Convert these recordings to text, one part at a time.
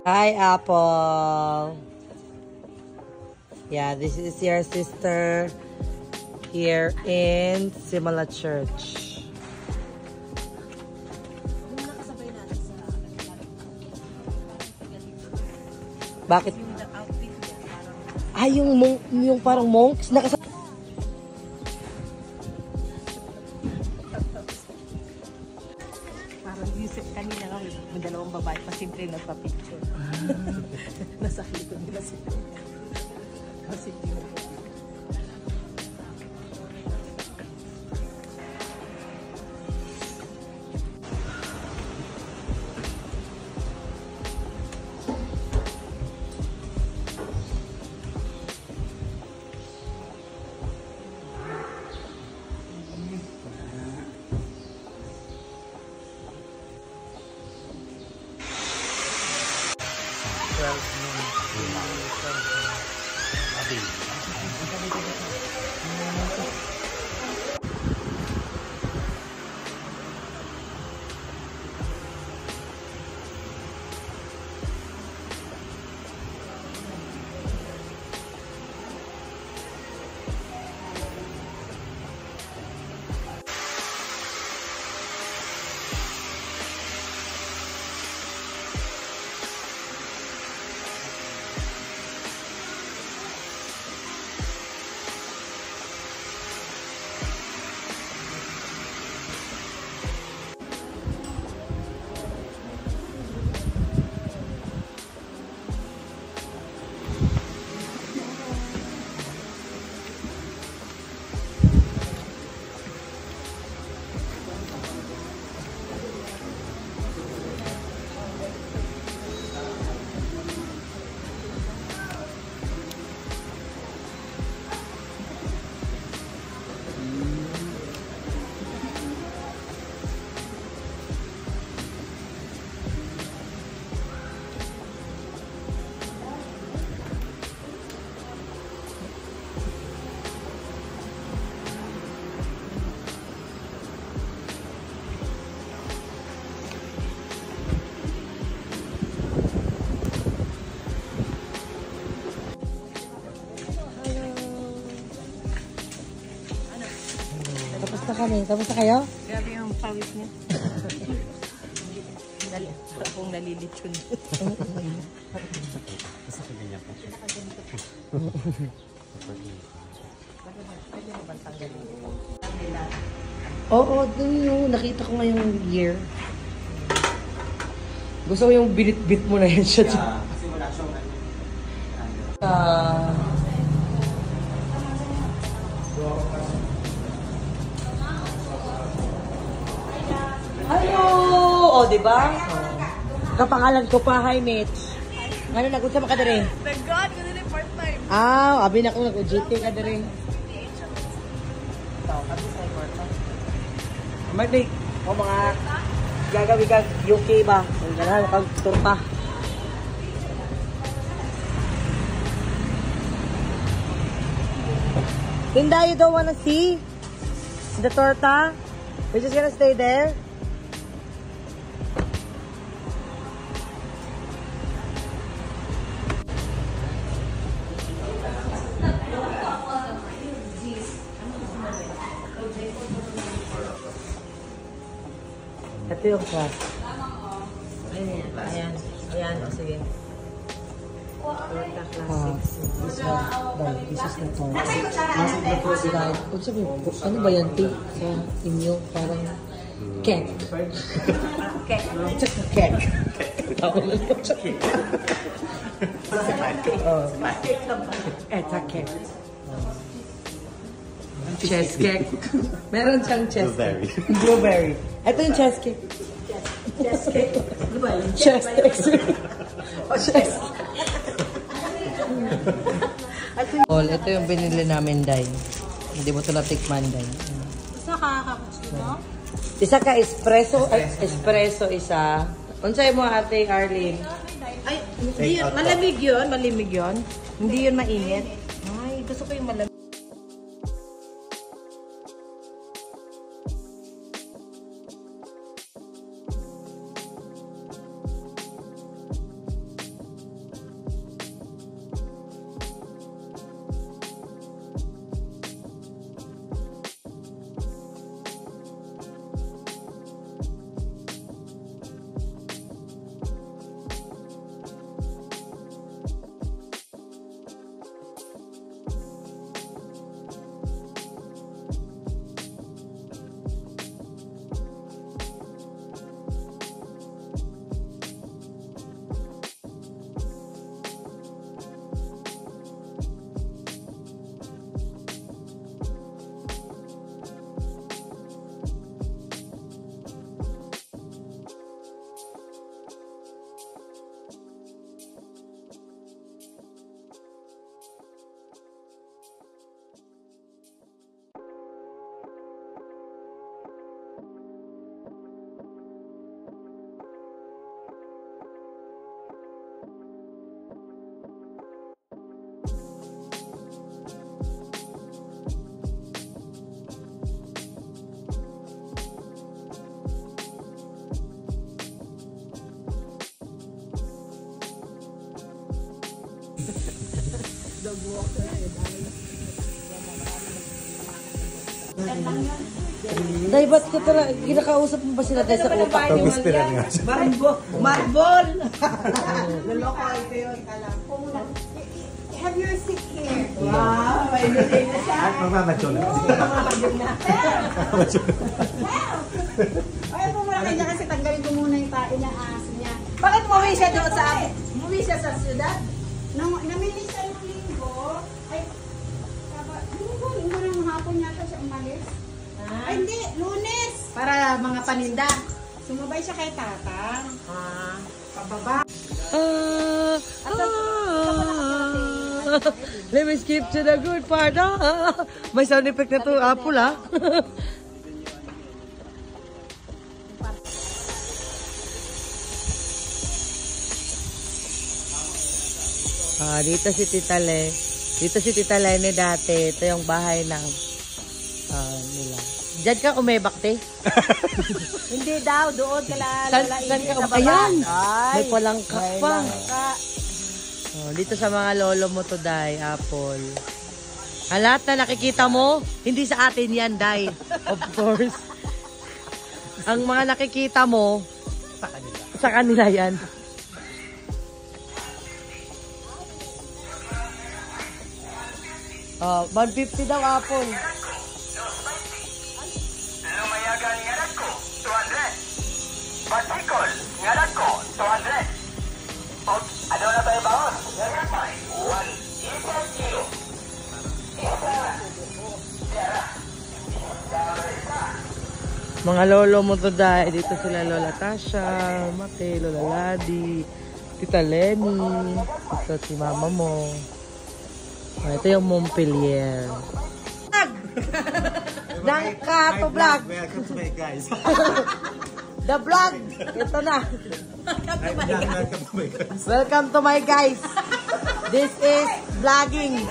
Hi, Apple. Yeah, this is your sister here in Simula Church. Bakit? Yung parang monks Parang Yusuf kanina nga, may dalawang babae pa simple nagpa-picture. Nasa likod nila sila. Kasi Tapos na kayo? grabe yung pawis niya. Akong nalilitsyon. Sa kanya pa siya. Oo, dun yung nakita ko ngayong year. Gusto ko yung binit-bit mo na yan siya. Kasi wala siyang Hello! O, diba? Kapangalan ko pa, hi Mitch. Ngayon, nagod sa makadari. Thank God, yun yung part time. Abi na ko nag-GT ka diri. Mardik, o mga gagawin ka UK ba? Ang ganahan, kag-turta. Tinda, you don't wanna see the torta? We're just gonna stay there? Ito yung class. Ayan. Ayan, o sige. This is the torta. Kung sabi, ano ba yan, tea? Sa inyo, parang cake. Okay. Tsaka cake. Tawag lang ko siya. It's a cake. Chess cake. Meron siyang chess cake. Blueberry. Ito yung chess cake. Chess cake. Ano ba yun? Chess cake. Chess ito yung binili namin, Day. Hindi mo ito natikman, Day. Basta kakakakusto mo? Isa ka espresso. Espresso isa. Unsay mo, Ate Arlene? Ay, hindi yun. Malamig yun. Malamig yun. Hindi yun mainit. Ay, gusto ko yung malamig. Day, ba't ka tara, kinakausap mo ba sila tayo sa utak? Pag-uspiran nga siya. Marble! Loloko ito yun. Have your seat here. Wow, may nilay na siya. At mamamatyo na. Ay, pumalaki niya kasi tanggalin ko muna yung tae niya, aso niya. Bakit umuwi siya doon sa akin? Umuwi siya sa syudad? Namili siya ng linggo. Ay, linggo ng hapon yata siya umalis. Ay, hindi, Lunes. Para mga paninda. Sumabay siya kay Tatang. Pababa. Let me skip to the good part. May sound effect na to, Apple dito si Tita Le. Dito si Tita Lene dati. Ito yung bahay ng nila. Diyan ka umebak, te? Hindi daw, doon Saan ka? Ayan! May palangka pa. Dito sa mga lolo mo to, Day, Apple. Ang lahat na nakikita mo, hindi sa atin yan, Day. Of course. Ang mga nakikita mo, sa kanila yan. Oh, 150 daw, Apple. Lumayagan ngalan ko, 200. Pasikol, ngalan ko, 200. O, ano na tayo baon? Ngayon tayo, 1 isang kilo. Mga lolo mo to, dahil dito sila Lola Tasha, Mate, Lola Ladi, Tita Lenny, ito si mama mo. Ito yung Montpellier. Nangka to vlog. Welcome to my guys. The vlog. Ito na. Welcome to my guys. Welcome to my guys. This is vlogging.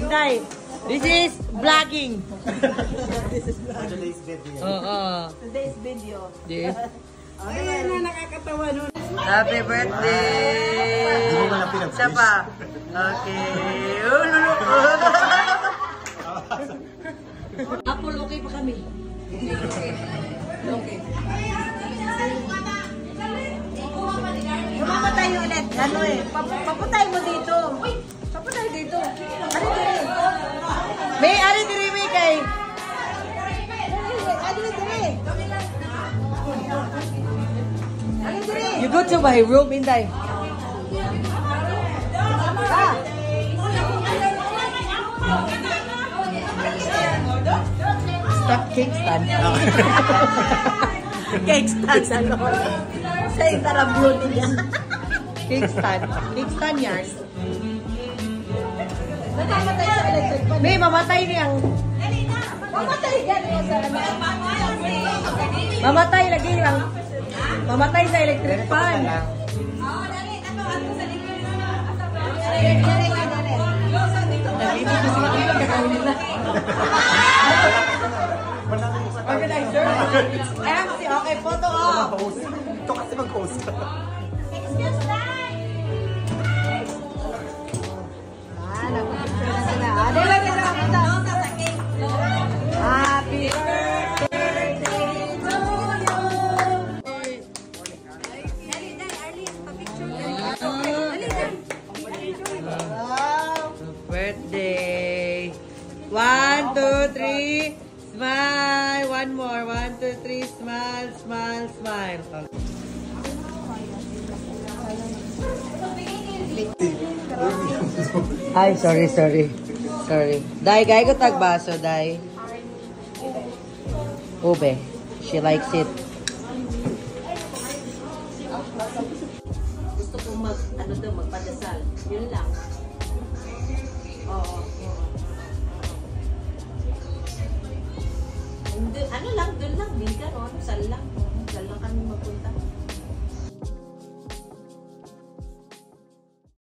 Inday. This is vlogging. Today's video. Today's video. Yes. Ay, na nakakatawa nun. Happy birthday! Hindi mo na pinag-wish. Isa pa. Okay. Oh, lulu. Apple, okay pa kami. Okay. Mamamatay yung ulit. Ano eh, paputay mo dito. Paputay dito. Ano dito? May ari diri may kay. Ano dito? Ano dito? You go to my room, Inday. Stop cake stand. Cake stand sa loob. Sa itarablo niya. Cake stand. Cake stand yan. Nakamatay sa electric pan. May mamatay niyang. Mamatay yan sa ano. Mamatay lagi lang. Mamatay sa electric fan. Organizer. MC, okay, photo off. Ito kasi mag-host ka. Happy birthday to Birthday. 1, 2, 3. Smile. One more. 1, 2, 3. Smile, smile, smile. Ay, sorry. Dai, gay ko tagbaso, Dai. Ube. She likes it. Gusto kong magpadasal. Yun lang. Oo. Ano lang, dun lang, di ka, no? Sa